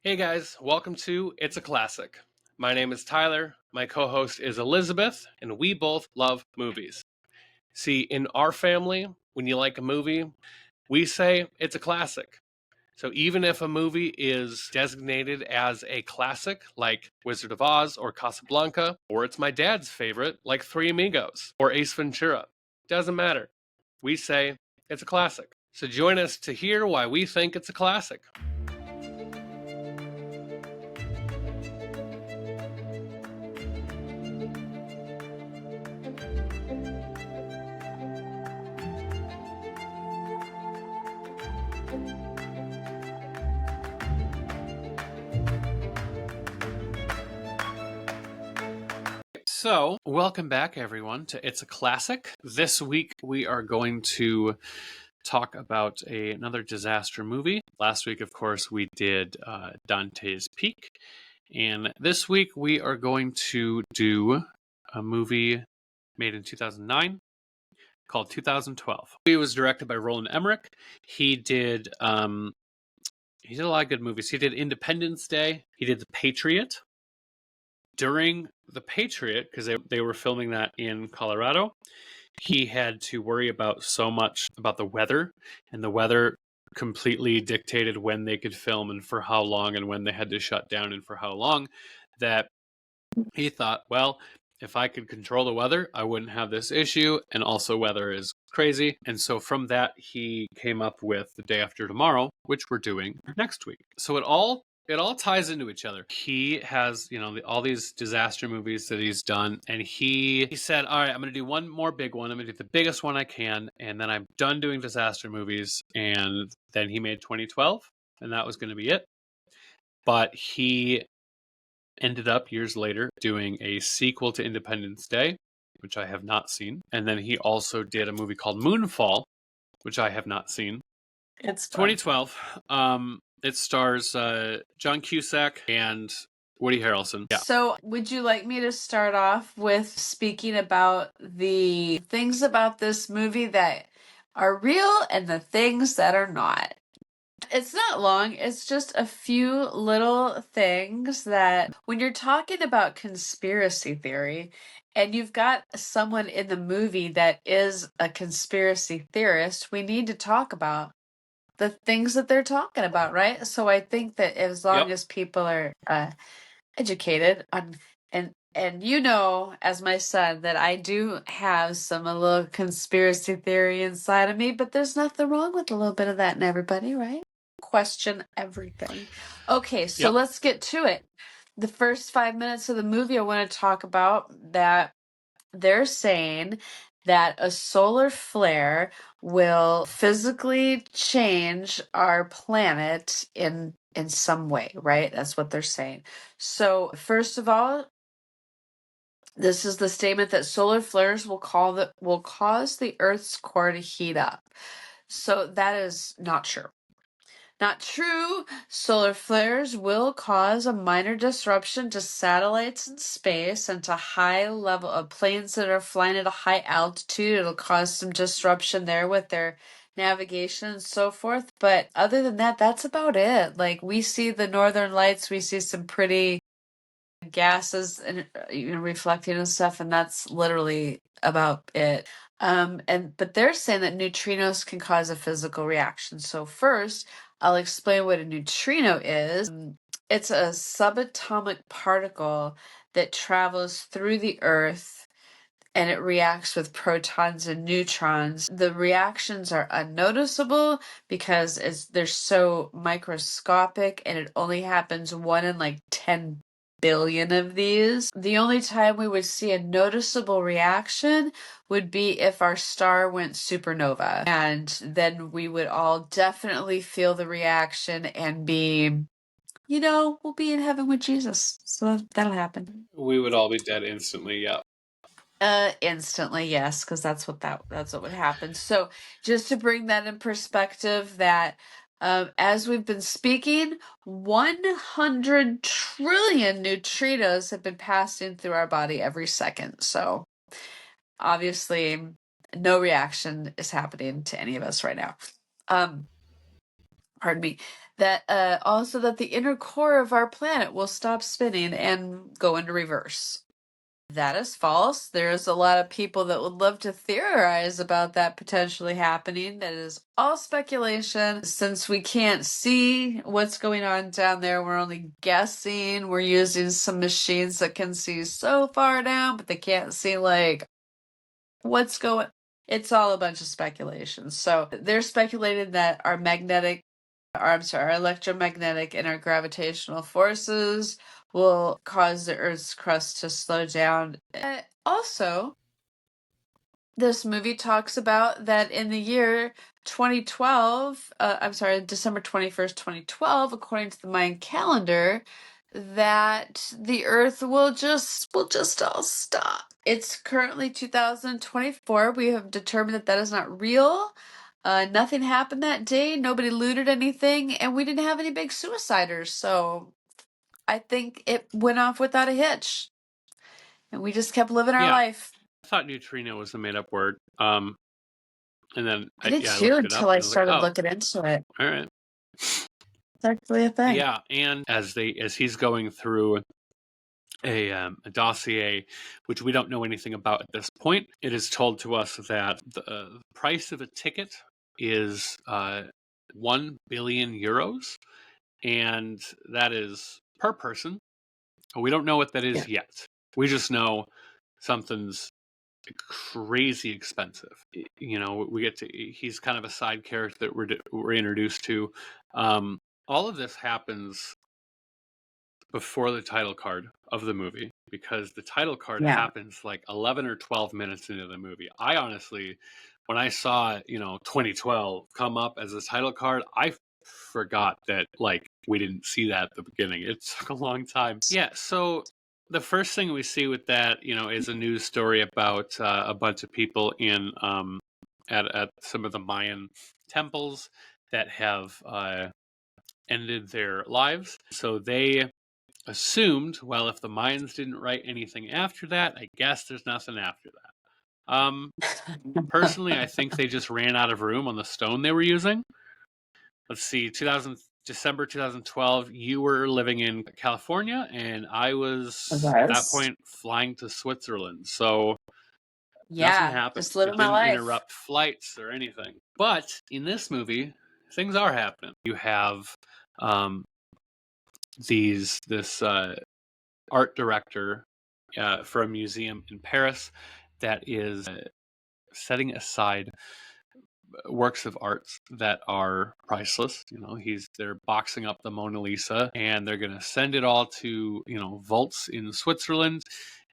Hey guys, welcome to It's a Classic. My name is Tyler, my co-host is Elizabeth, and we both love movies. See, in our family, when you like a movie, we say it's a classic. So even if a movie is designated as a classic, like Wizard of Oz or Casablanca, or it's my dad's favorite, like Three Amigos or Ace Ventura, doesn't matter. We say it's a classic. So join us to hear why we think it's a classic. So, welcome back, everyone, to It's a Classic. This week, we are going to talk about another disaster movie. Last week, of course, we did Dante's Peak. And this week, we are going to do a movie made in 2009 called 2012. It was directed by Roland Emmerich. He did a lot of good movies. He did Independence Day. He did The Patriot. During The Patriot, because they were filming that in Colorado, he had to worry about so much about the weather, and the weather completely dictated when they could film and for how long, and when they had to shut down and for how long, that he thought, well, if I could control the weather, I wouldn't have this issue, and also weather is crazy. And so from that, he came up with The Day After Tomorrow, which we're doing next week. So it all ties into each other. He has, all these disaster movies that he's done, and he said, all right, I'm going to do one more big one. I'm going to do the biggest one I can, and then I'm done doing disaster movies. And then he made 2012, and that was going to be it. But he ended up years later doing a sequel to Independence Day, which I have not seen. And then he also did a movie called Moonfall, which I have not seen. It's 2012. It stars John Cusack and Woody Harrelson. Yeah. So, would you like me to start off with speaking about the things about this movie that are real and the things that are not? It's not long, it's just a few little things that when you're talking about conspiracy theory and you've got someone in the movie that is a conspiracy theorist, we need to talk about the things that they're talking about, right? So I think that as long as people are educated on and you know, as my son, that I do have some a little conspiracy theory inside of me, but there's nothing wrong with a little bit of that in everybody, right? Question everything. Okay, so let's get to it. The first 5 minutes of the movie, I want to talk about that they're saying that a solar flare will physically change our planet in some way, right? That's what they're saying. So, first of all, this is the statement that solar flares will cause the Earth's core to heat up. So that is not true. Not true. Solar flares will cause a minor disruption to satellites in space and to high level of planes that are flying at a high altitude. It'll cause some disruption there with their navigation and so forth. But other than that, that's about it. Like, we see the northern lights, we see some pretty gases and reflecting and stuff, and that's literally about it. But they're saying that neutrinos can cause a physical reaction. So first, I'll explain what a neutrino is. It's a subatomic particle that travels through the Earth and it reacts with protons and neutrons. The reactions are unnoticeable because they're so microscopic, and it only happens 1 in like 10 billion of these. The only time we would see a noticeable reaction would be if our star went supernova, and then we would all definitely feel the reaction and be, we'll be in heaven with Jesus. So that'll happen. We would all be dead instantly, yeah. Instantly, yes, because that's what would happen. So just to bring that in perspective, that as we've been speaking, 100 trillion neutrinos have been passing through our body every second. So obviously, no reaction is happening to any of us right now. Pardon me. that also that the inner core of our planet will stop spinning and go into reverse. That is false. There's a lot of people that would love to theorize about that potentially happening. That is all speculation. Since we can't see what's going on down there, we're only guessing. We're using some machines that can see so far down, but they can't see like what's going. It's all a bunch of speculation. So they're speculating that our electromagnetic and our gravitational forces will cause the Earth's crust to slow down. Also, this movie talks about that in the year 2012, December 21st, 2012, according to the Mayan calendar, that the Earth will just all stop. It's currently 2024. We have determined that that is not real. Nothing happened that day. Nobody looted anything, and we didn't have any big suiciders. So I think it went off without a hitch, and we just kept living our life. I thought neutrino was a made-up word. And then I did I too looked it up. until I And I was like, started oh, looking into it. all right. It's actually a thing. Yeah, and as he's going through a dossier, which we don't know anything about at this point, it is told to us that the price of a ticket is 1 billion euros, and that is per person. We don't know what that is yet. We just know something's crazy expensive. You know, he's kind of a side character that we're introduced to. All of this happens before the title card of the movie, because the title card happens like 11 or 12 minutes into the movie. I honestly, when I saw, 2012 come up as a title card, I forgot that like we didn't see that at the beginning. It took a long time. Yeah, so the first thing we see with that, is a news story about a bunch of people in at some of the Mayan temples that have ended their lives. So they assumed, well, if the Mayans didn't write anything after that, I guess there's nothing after that. Personally, I think they just ran out of room on the stone they were using. Let's see, December 2012, you were living in California, and I was at that point flying to Switzerland. So nothing happened. Just living it my didn't life. interrupt flights or anything. But in this movie, things are happening. You have this art director for a museum in Paris that is setting aside works of art that are priceless. They're boxing up the Mona Lisa, and they're going to send it all to vaults in Switzerland,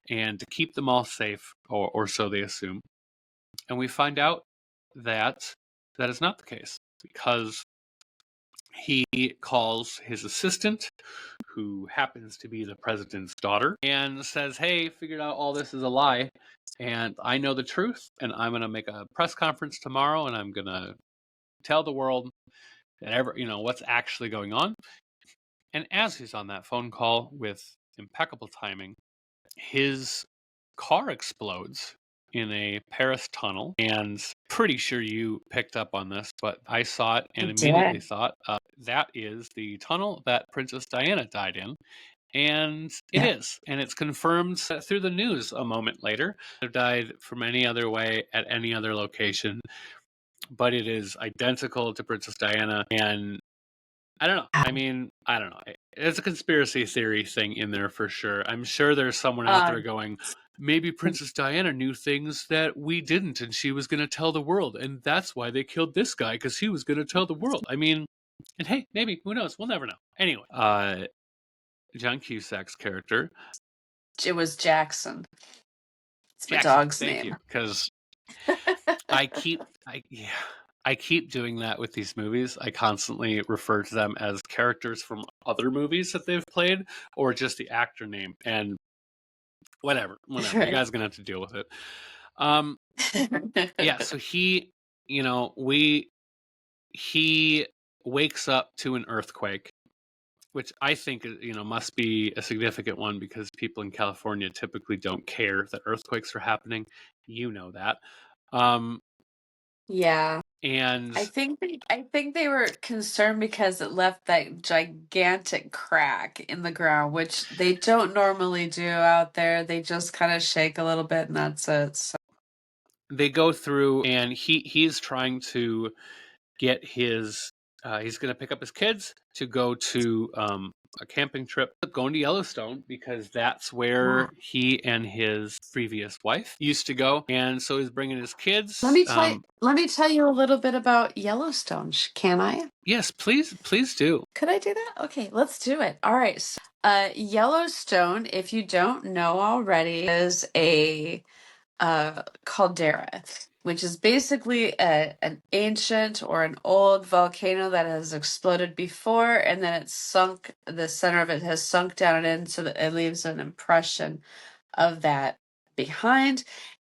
and to keep them all safe, or so they assume. And we find out that that is not the case, because he calls his assistant, who happens to be the president's daughter, and says, hey, figured out all this is a lie, and I know the truth, and I'm going to make a press conference tomorrow, and I'm going to tell the world that what's actually going on. And as he's on that phone call with impeccable timing, his car explodes in a Paris tunnel, and pretty sure you picked up on this, but I saw it and immediately thought, that is the tunnel that Princess Diana died in. And it is. And it's confirmed through the news a moment later. Have died from any other way at any other location, but it is identical to Princess Diana. And I don't know. I mean, I don't know. There's a conspiracy theory thing in there for sure. I'm sure there's someone out there going, maybe Princess Diana knew things that we didn't, and she was going to tell the world, and that's why they killed this guy, because he was going to tell the world. I mean, and hey, maybe, who knows? We'll never know. Anyway, John Cusack's character. It was Jackson. It's my Jackson, dog's thank name. you, because I keep doing that with these movies. I constantly refer to them as characters from other movies that they've played, or just the actor name, and whatever. Right. You guys are gonna have to deal with it. Yeah, so he wakes up to an earthquake, which I think must be a significant one, because people in California typically don't care that earthquakes are happening. You know that. Yeah. And I think they were concerned because it left that gigantic crack in the ground, which they don't normally do out there. They just kind of shake a little bit and that's it. So. they go through, and he's trying to get his he's going to pick up his kids to go to a camping trip going to Yellowstone, because that's where he and his previous wife used to go, and so he's bringing his kids. Let me tell you a little bit about Yellowstone. Can I? Yes, please do. Could I do that? Okay, let's do it. All right. So, Yellowstone, if you don't know already, is a caldera, which is basically an ancient or an old volcano that has exploded before, and then it's sunk. The center of it has sunk down in, so that it leaves an impression of that behind.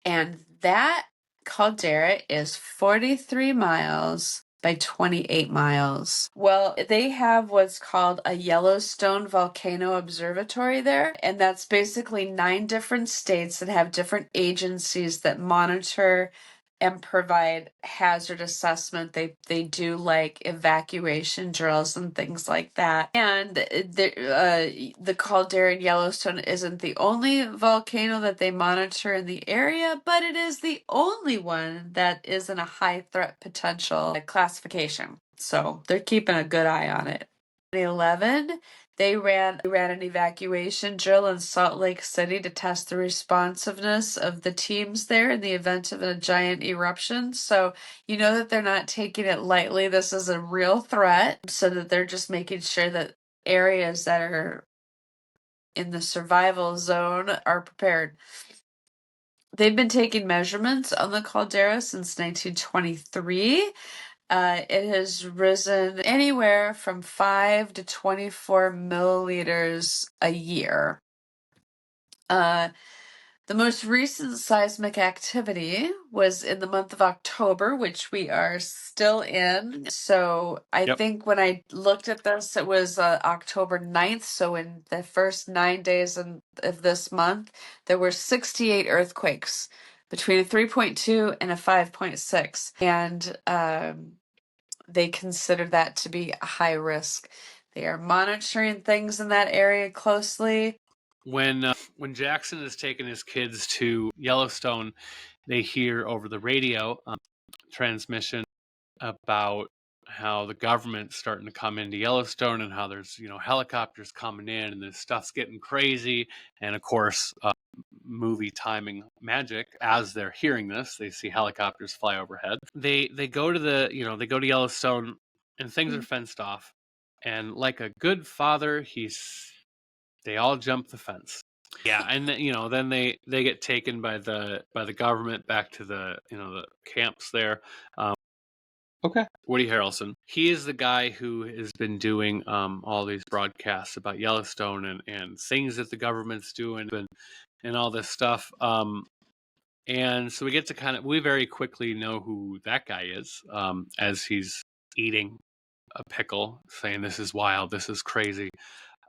And that caldera is 43 miles by 28 miles. Well, they have what's called a Yellowstone Volcano Observatory there, and that's basically 9 different states that have different agencies that monitor and provide hazard assessment. They do like evacuation drills and things like that. And the caldera in Yellowstone isn't the only volcano that they monitor in the area, but it is the only one that is in a high threat potential classification. So they're keeping a good eye on it. 2011, they ran an evacuation drill in Salt Lake City to test the responsiveness of the teams there in the event of a giant eruption. So you know that they're not taking it lightly. This is a real threat, so that they're just making sure that areas that are in the survival zone are prepared. They've been taking measurements on the caldera since 1923. It has risen anywhere from 5 to 24 milliliters a year. The most recent seismic activity was in the month of October, which we are still in. So I think when I looked at this, it was October 9th. So in the first 9 days of this month, there were 68 earthquakes between a 3.2 and a 5.6. And they consider that to be a high risk. They are monitoring things in that area closely. When Jackson is taking his kids to Yellowstone, they hear over the radio transmission about how the government's starting to come into Yellowstone, and how there's helicopters coming in, and this stuff's getting crazy. And of course, movie timing magic, as they're hearing this, they see helicopters fly overhead. They go to they go to Yellowstone, and things are fenced off. And like a good father, they all jump the fence. Yeah, and then they get taken by the government back to the the camps there. Okay. Woody Harrelson. He is the guy who has been doing all these broadcasts about Yellowstone and things that the government's doing and all this stuff. And so we get to we very quickly know who that guy is, as he's eating a pickle, saying, "This is wild, this is crazy."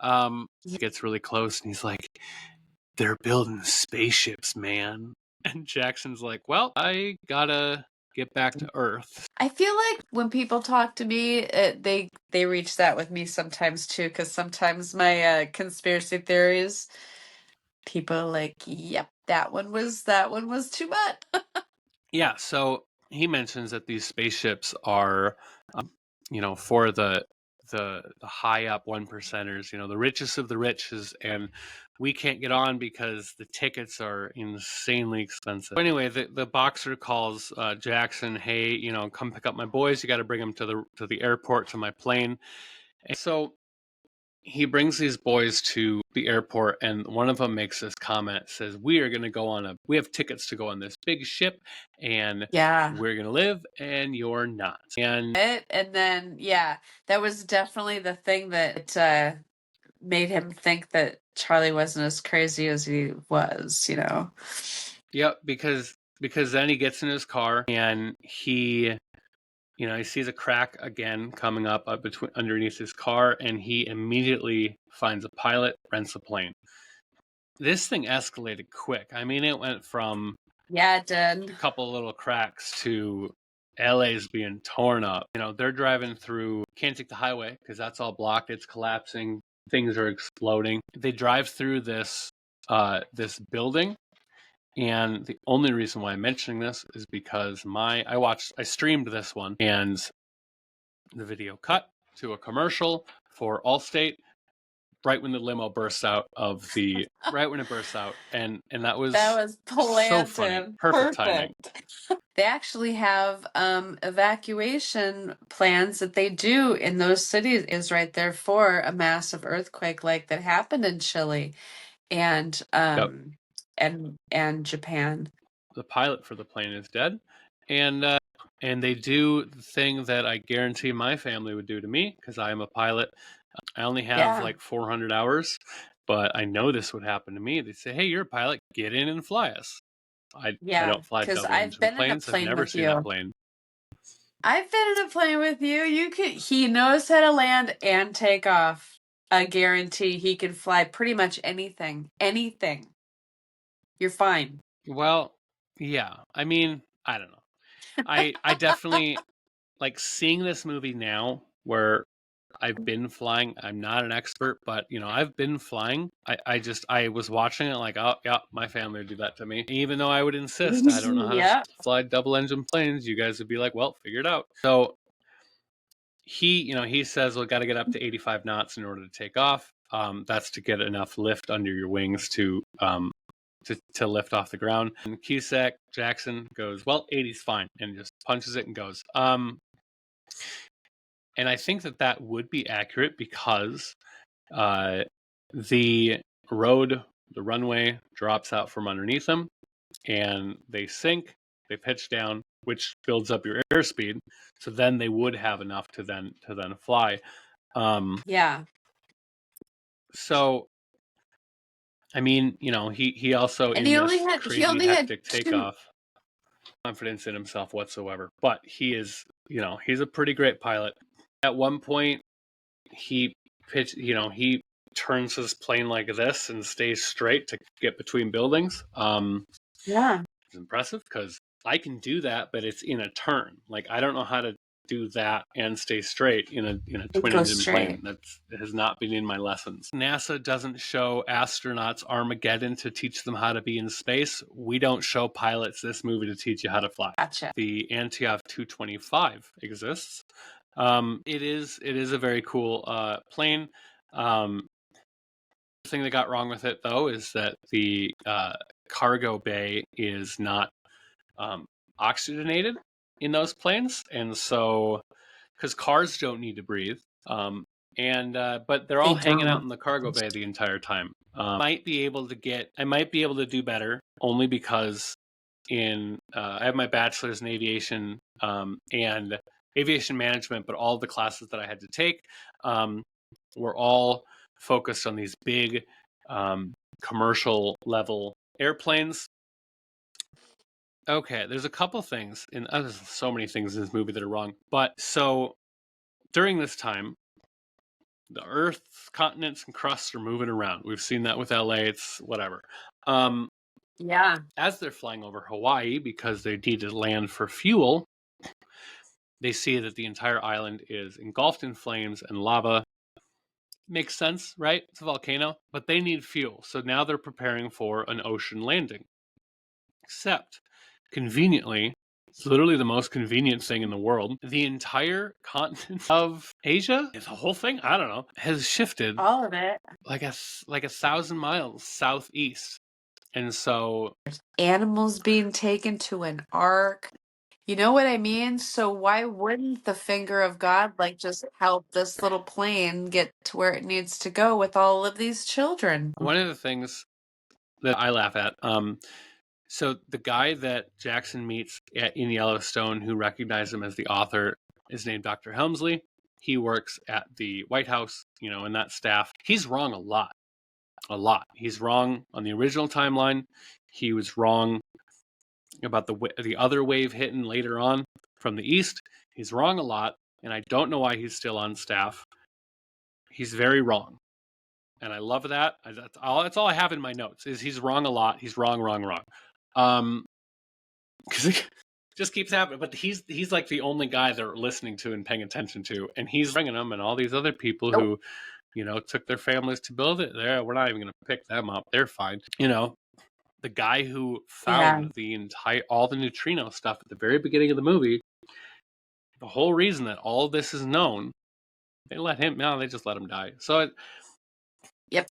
He gets really close and he's like, "They're building spaceships, man." And Jackson's like, "Well, I gotta get back to Earth." I feel like when people talk to me, they reach that with me sometimes too, because sometimes my conspiracy theories, people are like, "Yep, that one was too much." Yeah, so he mentions that these spaceships are, for the high up one percenters, the richest of the rich, and we can't get on because the tickets are insanely expensive. Anyway, the boxer calls Jackson, "Hey, come pick up my boys. You got to bring them to the airport, to my plane." And so he brings these boys to the airport, and one of them makes this comment, says, "We are going to go on we have tickets to go on this big ship, and we're going to live, and you're not." And then that was definitely the thing that made him think that Charlie wasn't as crazy as he was, Yep, because then he gets in his car and he sees a crack again coming up underneath his car, and he immediately finds a pilot, rents a plane. This thing escalated quick. I mean, it went from it did. a couple little cracks to LA's being torn up. You know, they're driving through, can't take the highway because that's all blocked. It's collapsing. Things are exploding. They drive through this building. And the only reason why I'm mentioning this is because I streamed this one, and the video cut to a commercial for Allstate right when the limo bursts out right when it bursts out, and that was so funny. planted. Perfect timing. They actually have evacuation plans that they do in those cities is right there for a massive earthquake like that happened in Chile and and Japan. The pilot for the plane is dead, and they do the thing that I guarantee my family would do to me because I am a pilot. I only have like 400 hours, but I know this would happen to me. They'd say, "Hey, you're a pilot. Get in and fly us." I don't fly double-engine planes. I've never seen a plane. I've been in a plane with you. He knows how to land and take off. I guarantee he can fly pretty much anything. Anything. You're fine. Well, yeah. I mean, I don't know. I definitely like seeing this movie now where I've been flying. I'm not an expert, but you know, I've been flying. I was watching it like, oh yeah, my family would do that to me. Even though I would insist I don't know how to fly double engine planes, you guys would be like, well, figure it out. So he says, well, got to get up to 85 knots in order to take off. That's to get enough lift under your wings to lift off the ground. And Cusack Jackson goes, well, 80's fine, and just punches it and goes. And I think that would be accurate because the runway drops out from underneath them, and they sink, they pitch down, which builds up your airspeed. So then they would have enough to then fly. So, I mean, you know, he also and in this crazy hectic takeoff, confidence in himself whatsoever. But he is, you know, he's a pretty great pilot. At one point, he turns his plane like this and stays straight to get between buildings. It's impressive because I can do that, but it's in a turn. Like, I don't know how to do that and stay straight in a twin engine plane. That has not been in my lessons. NASA doesn't show astronauts Armageddon to teach them how to be in space. We don't show pilots this movie to teach you how to fly. Gotcha. The Antioch 225 exists. It is a very cool plane. The thing that got wrong with it, though, is that the cargo bay is not oxygenated in those planes, and so because cars don't need to breathe, but they're all hanging out in the cargo bay the entire time. I might be able to do better only because I have my bachelor's in aviation and aviation management, but all the classes that I had to take were all focused on these big commercial level airplanes. Okay, there's a couple things, and there's so many things in this movie that are wrong. But so during this time, the Earth's continents and crusts are moving around. We've seen that with LA. It's whatever. As they're flying over Hawaii, because they need to land for fuel, they see that the entire island is engulfed in flames and lava. Makes sense, right? It's a volcano, but they need fuel. So now they're preparing for an ocean landing. Except, conveniently, it's literally the most convenient thing in the world. The entire continent of Asia, the whole thing, I don't know, has shifted. All of it. Like 1,000 miles southeast. And so animals being taken to an ark. You know what I mean? So why wouldn't the finger of God just help this little plane get to where it needs to go with all of these children? One of the things that I laugh at, so the guy that Jackson meets in Yellowstone who recognized him as the author is named Dr. Helsley. He works at the White House, you know, and that staff. He's wrong a lot. He's wrong on the original timeline. He was wrong about the other wave hitting later on from the east. He's wrong a lot, and I don't know why he's still on staff. He's very wrong, and I love that. That's all I have in my notes is he's wrong a lot. He's wrong. Because just keeps happening. But he's like the only guy they're listening to and paying attention to, and he's bringing them, and all these other people who, took their families to build it. We're not even going to pick them up. They're fine. The guy who found all the neutrino stuff at the very beginning of the movie, the whole reason that all this is known, they just let him die. So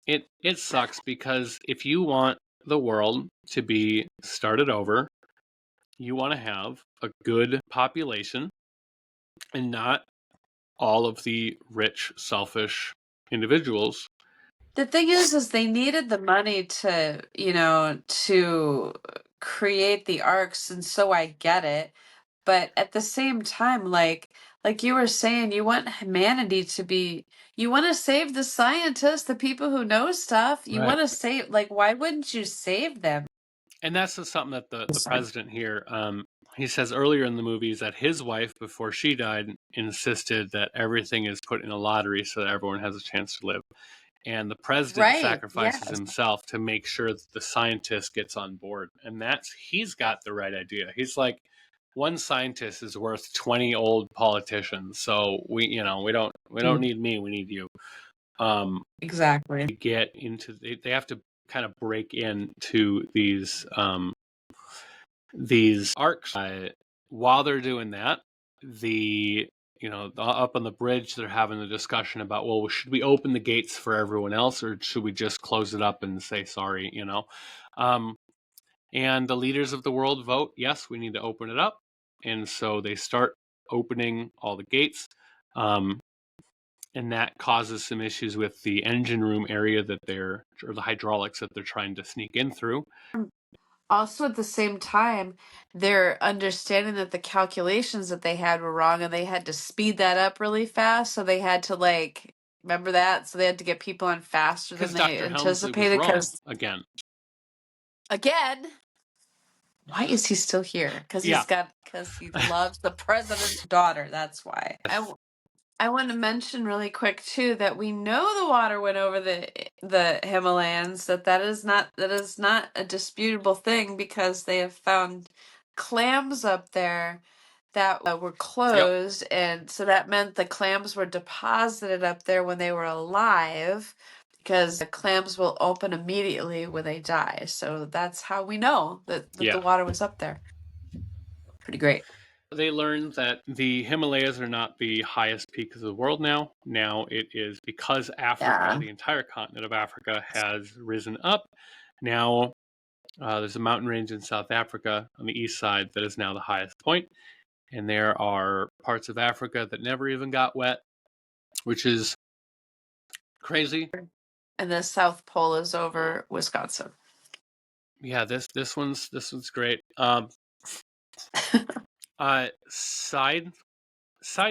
it sucks, because if you want the world to be started over, you want to have a good population and not all of the rich, selfish individuals. The thing is they needed the money to, to create the arcs, and so I get it. But at the same time, like you were saying, you want humanity to be, you want to save the scientists, the people who know stuff. You want to save, why wouldn't you save them? And that's just something that the president here, he says earlier in the movies that his wife, before she died, insisted that everything is put in a lottery so that everyone has a chance to live. And the president sacrifices himself to make sure that the scientist gets on board. And he's got the right idea. He's like, one scientist is worth 20 old politicians. So we don't need me. We need you. Exactly. To get into, they have to kind of break into these arcs. While they're doing that, up on the bridge, they're having a discussion about, well, should we open the gates for everyone else, or should we just close it up and say sorry? And the leaders of the world vote, yes, we need to open it up. And so they start opening all the gates. And that causes some issues with the engine room area or the hydraulics that they're trying to sneak in through. Also, at the same time, they're understanding that the calculations that they had were wrong, and they had to speed that up really fast. So they had to remember that. So they had to get people on faster than they anticipated. Again. Why is he still here? Because he loves the president's daughter. That's why. I want to mention really quick too that we know the water went over the Himalayas. That is not a disputable thing, because they have found clams up there that were closed, and so that meant the clams were deposited up there when they were alive, because the clams will open immediately when they die. So that's how we know that the water was up there. Pretty great. They learned that the Himalayas are not the highest peak of the world now. Now it is, because Africa, the entire continent of Africa, has risen up. Now there's a mountain range in South Africa on the east side that is now the highest point. And there are parts of Africa that never even got wet, which is crazy. And the South Pole is over Wisconsin. Yeah, this one's great. Side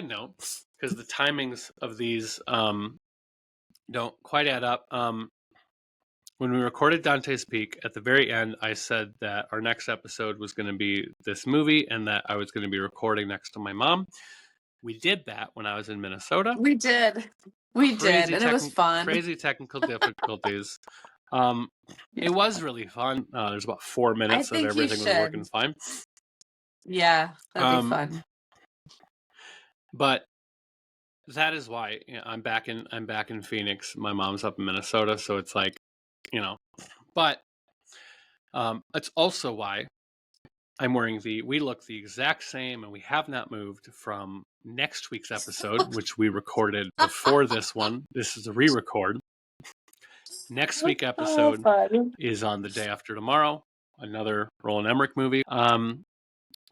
note, because the timings of these don't quite add up. When we recorded Dante's Peak, at the very end, I said that our next episode was going to be this movie, and that I was going to be recording next to my mom. We did that when I was in Minnesota. We did, and it was fun. Crazy technical difficulties. It was really fun. There's about 4 minutes of everything was working fine. Yeah, that'd be fun. But that is why I'm back in Phoenix. My mom's up in Minnesota, so it's like, But it's also why I'm wearing we look the exact same, and we have not moved from next week's episode, which we recorded before this one. This is a re-record. Next week's episode is on the day after tomorrow, another Roland Emmerich movie.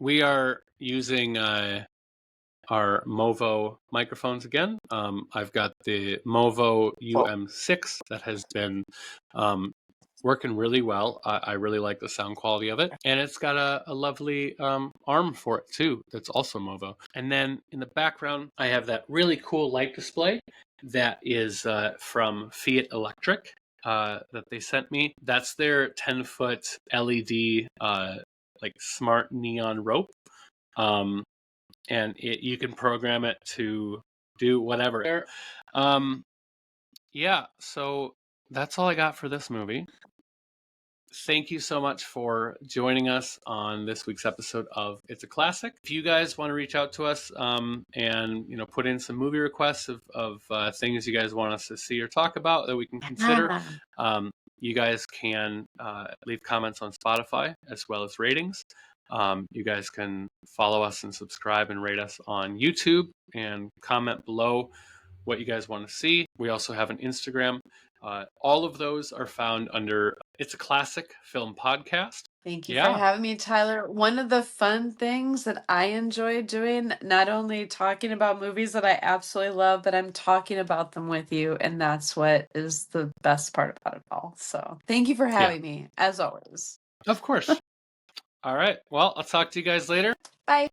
We are using our Movo microphones again. I've got the Movo UM6 that has been working really well. I really like the sound quality of it. And it's got a lovely arm for it too, that's also Movo. And then in the background, I have that really cool light display that is from Feit Electric that they sent me. That's their 10-foot LED smart neon rope. And you can program it to do whatever. Yeah, so that's all I got for this movie. thank you so much for joining us on this week's episode of It's a Classic. If you guys want to reach out to us and put in some movie requests of things you guys want us to see or talk about that we can consider, you guys can leave comments on Spotify as well as ratings. You guys can follow us and subscribe and rate us on YouTube and comment below what you guys want to see. We also have an Instagram. All of those are found under It's a Classic Film Podcast. Thank you for having me, Tyler. One of the fun things that I enjoy doing, not only talking about movies that I absolutely love, but I'm talking about them with you. And that's what is the best part about it all. So thank you for having me, as always. Of course. All right. Well, I'll talk to you guys later. Bye.